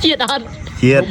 Chết ăn. Chết.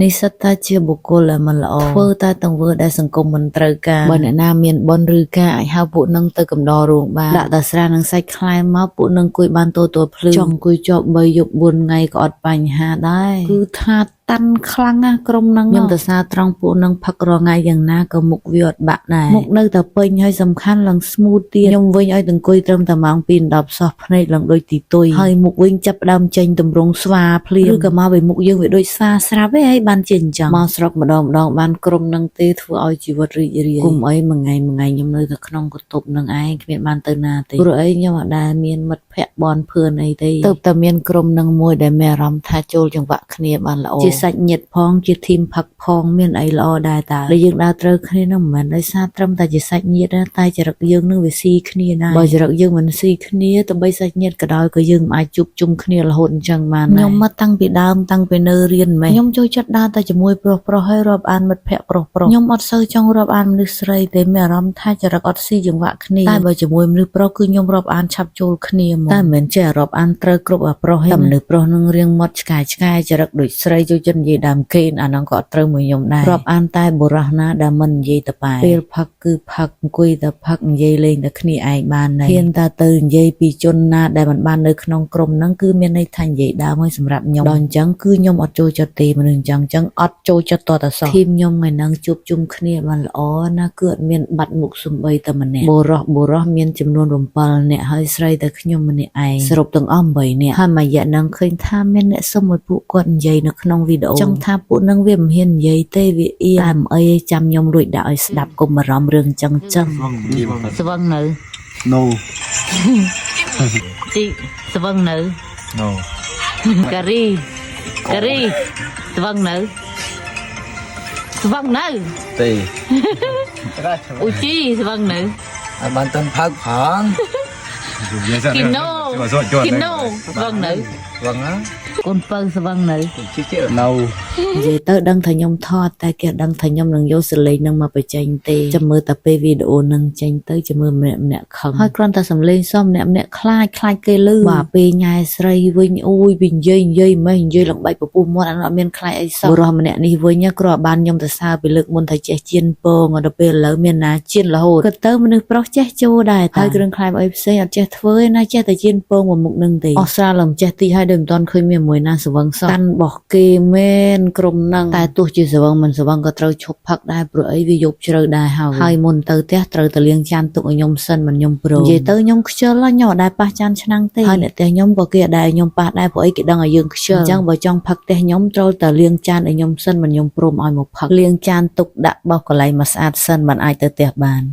នេះសិតថាជាបុគ្គលដែលមិនល្អធ្វើតែទាំងធ្វើដែលសង្គមមិនត្រូវការបើអ្នកណាមានបនឬការអាចហៅពួកនឹងទៅកំដររោងបានដាក់តែស្រានឹងសាច់ខ្លែមកពួកនឹងគួយបានទទួលភ្លឺចង់គួយជាប់3យប់4ថ្ងៃក៏អត់បញ្ហាដែរគឺថាតាន់ខ្លាំងណាស់ក្រុមហ្នឹងខ្ញុំទៅសារត្រង់ពួកនឹងផឹករងថ្ងៃយ៉ាងណាក៏មុខវាអត់បាក់ដែរមុខនៅតែពេញហើយសំខាន់ឡើង smooth ទៀតខ្ញុំវិញឲ្យទាំងអង្គុយត្រឹមតែម៉ោង2 10សោះភ្នែកឡើងដូចទីទុយហើយមុខវិញចាប់ដើមចេញតម្រងស្វាភ្លាមឬក៏មកវិញមុខយើងវាដូចស្វាស្រាប់ឯងហើយបានជាអញ្ចឹងមកស្រុកម្ដងបានក្រុមនឹងទេធ្វើឲ្យជីវិតរីករាយគុំអីមួយថ្ងៃខ្ញុំនៅតែក្នុងកន្ទប់នឹងឯងគ្មានបានទៅណាទេព្រោះអីខ្ញុំអត់ដែលមានមិត្តភ័ក្តិបនភឿនអីទេទៅតែមានក្រុមនឹងមួយដែលមានអារម្មណ៍ថាចូលចង្វាក់គ្នាបានល្អជាសាច់ញាតិផងជាធីមផឹកផងមានអីល្អដែរតើដែលយើងដើរត្រូវគ្នានឹងមិនមែនដោយសារត្រឹមតែជាសាច់ញាតិតែចរិតយើងនឹងវាស៊ីគ្នាដែរបើចរិតយើងមិនស៊ីគ្នាទៅបីសាច់ញាតិក៏ដោយក៏យើងមិនអាចជួបជុំគ្នារហូតអញ្ចឹងបានខ្ញុំមកតាំងពីដើមតាំងពីនៅរៀនម៉េះខ្ញុំចូលចិត្តដើរតែជាមួយប្រុសហើយរាប់អានមិត្តភ័ក្តិប្រុសខ្ញុំអត់សូវចង់រាប់អានមនុស្សស្រីទេមានអារម្មណ៍ថាចរិតអត់ស៊ីចង្វាក់គ្នាតែបើជាមួយមនុស្សប្រុសគឺខ្ញុំរាប់អានឆាប់ចូលគ្នាមកតែមិនមែនចេះរាប់អានត្រូវគ្រប់អាប្រុសទេតែមនុស្សប្រុសនឹងរៀងមាត់ឆ្កែចរិតដូចស្រីចូលចិត្តនិយាយដើមគេអាហ្នឹងក៏អត់ត្រូវមួយខ្ញុំដែររាប់អានតែបុរសណាដែលមិននិយាយទៅប៉ែពេលផឹកគឺផឹកអង្គុយតែផឹកនិយាយលេងតែគ្នាឯងបានហើយហ៊ានតែទៅនិយាយពីជនណាដែលមិនបាននៅក្នុងក្រុមហ្នឹងគឺមានន័យថានិយាយដើមហើយសម្រាប់ខ្ញុំដល់អញ្ចឹងគឺខ្ញុំអត់ចូលចិត្តទេមនុស្សអញ្ចឹងអត់ចូលចិត្តតតែសោះធីមខ្ញុំថ្ងៃហ្នឹងជួបជុំគ្នាបានល្អណាគឺអត់មានបាត់មុខសំបីតែម្នាក់បុរសមានចំនួន7នាក់ហើយស្រីតែខ្ញុំម្នាក់ឯងសរុបទាំងអស់8នាក់ហើយមួយរយៈហ្នឹងឃើញថាមានអ្នកសុំឲ្យពួកគាត់និយាយនៅក្នុងវីដេអូចង់ថាពួកហ្នឹងវាមិនហ៊ាននិយាយទេវាអៀតែមិនអីចាំខ្ញុំរួចដាក់ឲ្យស្ដាប់កុំបារម្ភរឿងចឹងស្វឹងនៅ No ជីស្វឹងនៅ No ការីស្វឹងនៅទេ អ៊ូជីស្វឹងនៅ អត់បានតន់ផឹកផង គីណូស្វឹងនៅ វងណា កូនពៅស្វឹងនៅ ជិះជិះ No និយាយទៅដឹងថាខ្ញុំថតតែគេដឹងថាខ្ញុំនឹងយកសលេងនឹងមកបញ្ចេញទេចាំមើលតែពេលវីដេអូនឹងចេញទៅចាំមើលម្នាក់ខឹងហើយគ្រាន់តែសំលេងសមម្នាក់ខ្លាចគេលឺបាទពេលញ៉ែស្រីវិញអូយវិញនិយាយម៉េះនិយាយលំបាច់ពពុះមាត់អត់មានខ្លាចអីសោះបុរសម្នាក់នេះវិញគ្រាន់បានខ្ញុំទៅសើពីលើកមុនថាចេះជៀនពងដល់ពេលឥឡូវមានណាជៀនរហូតក៏ទៅមនុស្សប្រុសចេះចូលដែរតែគ្រឿងខ្លែងអីផ្សេងអត់ចេះធ្វើឯណាចេះតែជៀនពងមកមុខនឹងទេអស់ស្រាលមិនចេះទីហើយដូចមិនទាន់ឃើញមានមួយណាស្វឹងសោះកាន់បោះគេមែនក្រុមហ្នឹងតែទោះជាស្វឹងមិនស្វឹងក៏ត្រូវឈប់ផឹកដែរព្រោះអីវាយប់ជ្រៅដែរហើយមុនទៅផ្ទះត្រូវតែលាងចានទុកឲ្យខ្ញុំសិនមិនខ្ញុំព្រមនិយាយទៅខ្ញុំខ្ជិលខ្ញុំអត់ដែរប៉ះចានឆ្នាំងទេហើយអ្នកផ្ទះខ្ញុំក៏គេអត់ដែរខ្ញុំប៉ះដែរព្រោះអីគេដឹងឲ្យយើងខ្ជិលអញ្ចឹងបើចង់ផឹកផ្ទះខ្ញុំត្រូវតែលាងចានឲ្យខ្ញុំសិនមិនខ្ញុំព្រមឲ្យមកផឹកលាងចានទុកដាក់បោះកន្លែងមកស្អាតសិនមិនអាចទៅផ្ទះបាន